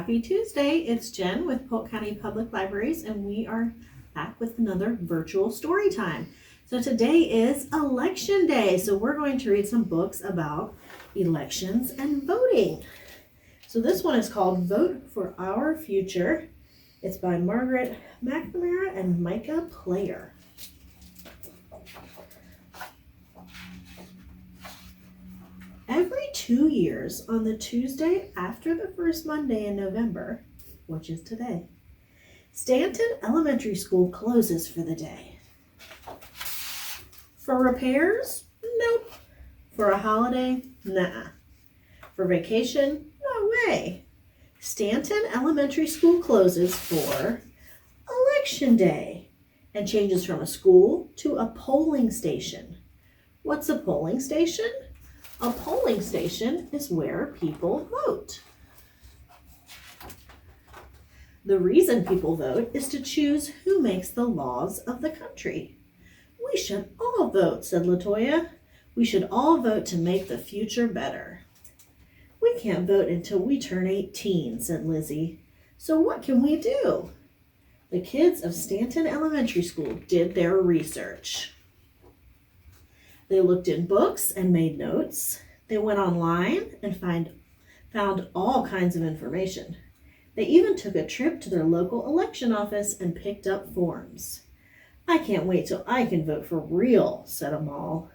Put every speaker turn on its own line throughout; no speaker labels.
Happy Tuesday. It's Jen with Polk County Public Libraries, and we are back with another virtual story time. So today is Election Day, so we're going to read some books about elections and voting. So this one is called Vote for Our Future. It's by Margaret McNamara and Micah Player. Every 2 years, on the Tuesday after the first Monday in November, which is today, Stanton Elementary School closes for the day. For repairs? Nope. For a holiday? Nah. For vacation? No way. Stanton Elementary School closes for Election Day and changes from a school to a polling station. What's a polling station? A polling station is where people vote. The reason people vote is to choose who makes the laws of the country. We should all vote, said LaToya. We should all vote to make the future better. We can't vote until we turn 18, said Lizzie. So what can we do? The kids of Stanton Elementary School did their research. They looked in books and made notes. They went online and found all kinds of information. They even took a trip to their local election office and picked up forms. I can't wait till I can vote for real, said Amal.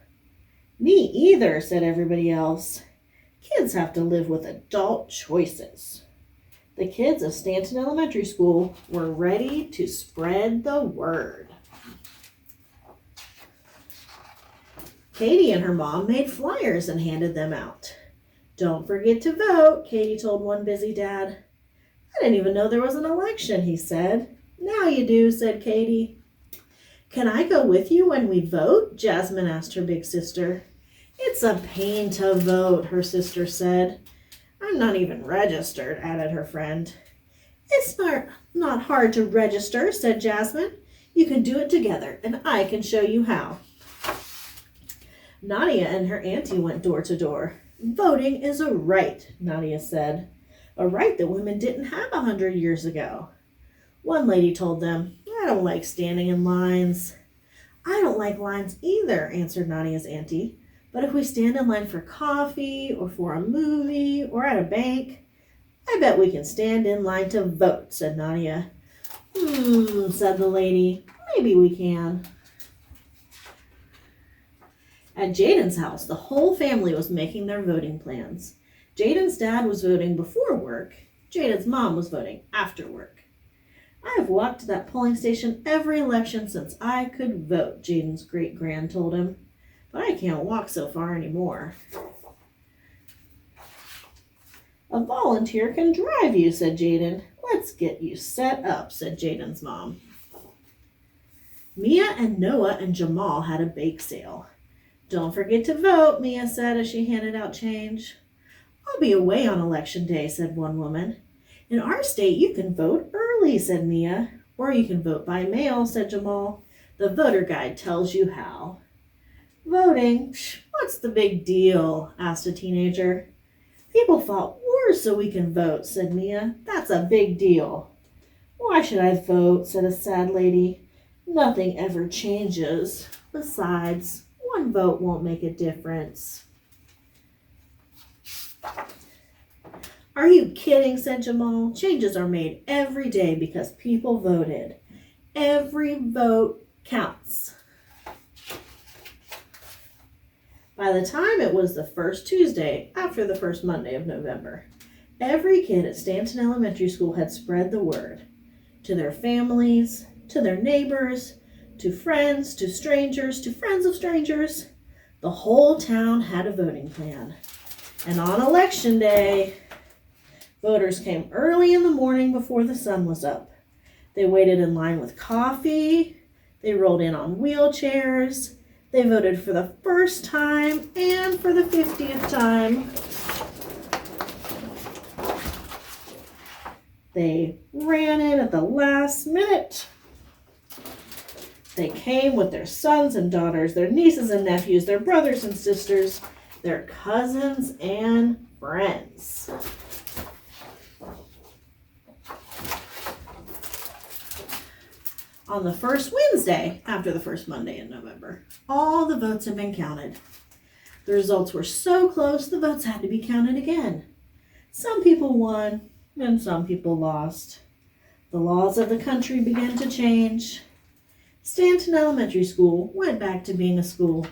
Me either, said everybody else. Kids have to live with adult choices. The kids of Stanton Elementary School were ready to spread the word. Katie and her mom made flyers and handed them out. Don't forget to vote, Katie told one busy dad. I didn't even know there was an election, he said. Now you do, said Katie. Can I go with you when we vote? Jasmine asked her big sister. It's a pain to vote, her sister said. I'm not even registered, added her friend. It's not hard to register, said Jasmine. You can do it together, and I can show you how. Nadia and her auntie went door to door. Voting is a right, Nadia said. A right that women didn't have 100 years ago. One lady told them, I don't like standing in lines. I don't like lines either, answered Nadia's auntie. But if we stand in line for coffee or for a movie or at a bank, I bet we can stand in line to vote, said Nadia. Said the lady. Maybe we can. At Jaden's house, the whole family was making their voting plans. Jaden's dad was voting before work. Jaden's mom was voting after work. I have walked to that polling station every election since I could vote, Jaden's great-grand told him. But I can't walk so far anymore. A volunteer can drive you, said Jaden. Let's get you set up, said Jaden's mom. Mia and Noah and Jamal had a bake sale. Don't forget to vote, Mia said as she handed out change. I'll be away on election day, said one woman. In our state, you can vote early, said Mia. Or you can vote by mail, said Jamal. The voter guide tells you how. Voting? What's the big deal? Asked a teenager. People fought wars so we can vote, said Mia. That's a big deal. Why should I vote? Said a sad lady. Nothing ever changes. Besides, one vote won't make a difference. Are you kidding? Said Jamal. Changes are made every day because people voted. Every vote counts. By the time it was the first Tuesday after the first Monday of November, every kid at Stanton Elementary School had spread the word to their families, to their neighbors, to friends, to strangers, to friends of strangers. The whole town had a voting plan. And on election day, voters came early in the morning before the sun was up. They waited in line with coffee. They rolled in on wheelchairs. They voted for the first time and for the 50th time. They ran in at the last minute. They came with their sons and daughters, their nieces and nephews, their brothers and sisters, their cousins and friends. On the first Wednesday after the first Monday in November, all the votes had been counted. The results were so close, the votes had to be counted again. Some people won and some people lost. The laws of the country began to change. Stanton Elementary School went back to being a school.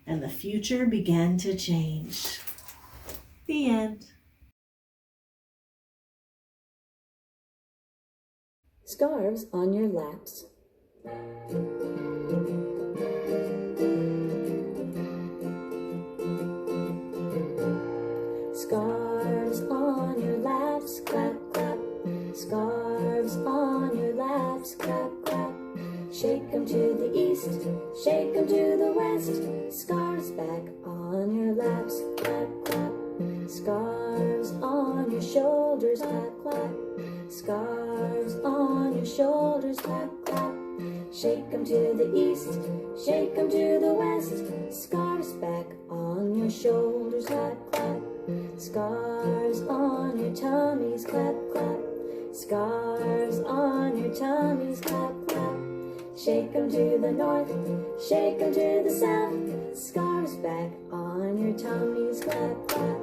And the future began to change. The end.
Scarves on your laps. Scarves on your laps, clap, clap. Scarves on your laps, clap, clap. Shake 'em to the east, shake 'em to the west. Scarves back on your laps, clap, clap. Scarves on your shoulders, clap, clap. Scarves on your shoulders, clap, clap. Shake 'em to the east, shake 'em to the west. Scarves back on your shoulders, clap, clap. Scarves on your tummies, clap, clap. Scarves on your tummies, clap, clap. Shake 'em to the north, shake 'em to the south. Scarves back on your tummies, clap, clap.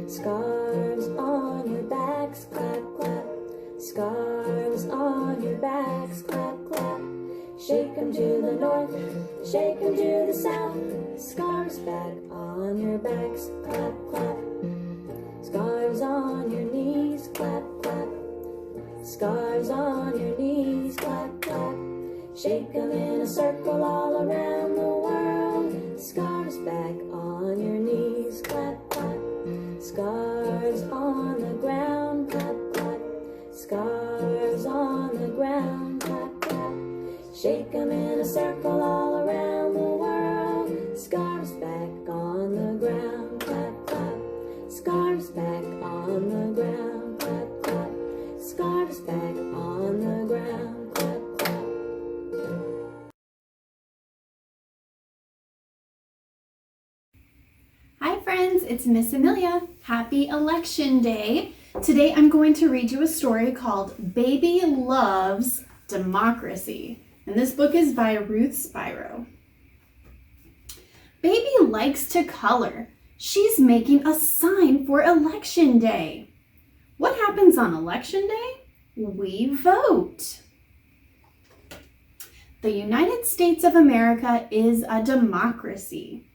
Scarves on your backs, clap, clap. Scarves on your backs, clap, clap. Shake 'em to the north, shake 'em to the south. Scarves back on your backs, clap, clap. Scarves on your knees, clap, clap. Scarves on your knees, clap, clap. Shake 'em in a circle all around the world. Scarves back on your knees, clap, clap. Scarves on the ground, clap, clap. Scarves on the ground, clap, clap. Shake 'em in a circle all around the world. Scarves back on the ground, clap, clap. Scarves back on the ground, clap, clap. Scarves back on the ground, clap, clap.
Hi friends, it's Miss Amelia. Happy Election Day. Today I'm going to read you a story called Baby Loves Democracy. And this book is by Ruth Spiro. Baby likes to color. She's making a sign for Election Day. What happens on Election Day? We vote. The United States of America is a democracy.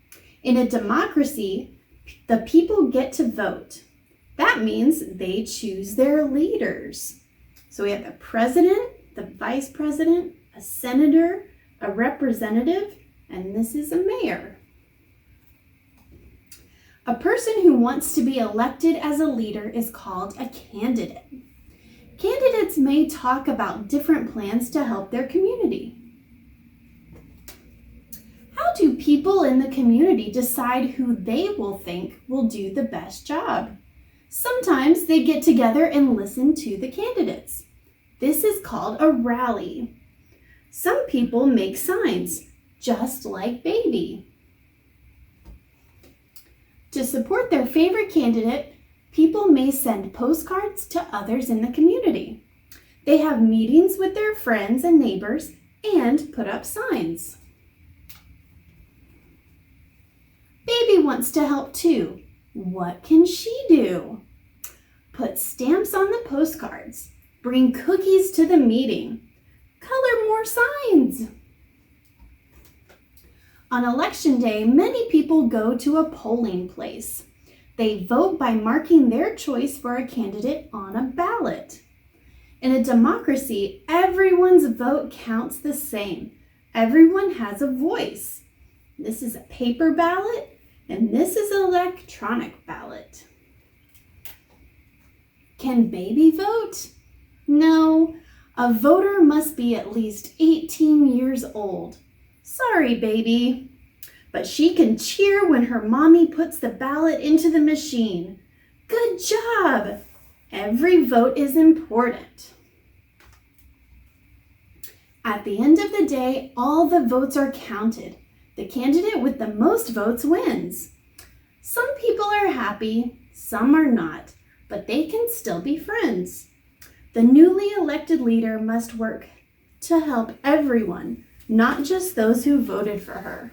In a democracy, the people get to vote. That means they choose their leaders. So we have the president, the vice president, a senator, a representative, and this is a mayor. A person who wants to be elected as a leader is called a candidate. Candidates may talk about different plans to help their community. How do people in the community decide who they will think will do the best job? Sometimes they get together and listen to the candidates. This is called a rally. Some people make signs, just like Baby. To support their favorite candidate, people may send postcards to others in the community. They have meetings with their friends and neighbors and put up signs. Baby wants to help too. What can she do? Put stamps on the postcards. Bring cookies to the meeting. Color more signs. On Election Day, many people go to a polling place. They vote by marking their choice for a candidate on a ballot. In a democracy, everyone's vote counts the same. Everyone has a voice. This is a paper ballot, and this is an electronic ballot. Can Baby vote? No, a voter must be at least 18 years old. Sorry, Baby, but she can cheer when her mommy puts the ballot into the machine. Good job! Every vote is important. At the end of the day, all the votes are counted. The candidate with the most votes wins. Some people are happy, some are not, but they can still be friends. The newly elected leader must work to help everyone, not just those who voted for her.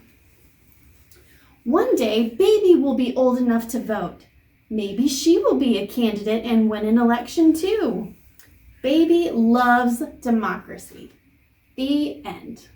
One day, Baby will be old enough to vote. Maybe she will be a candidate and win an election too. Baby loves democracy. The end.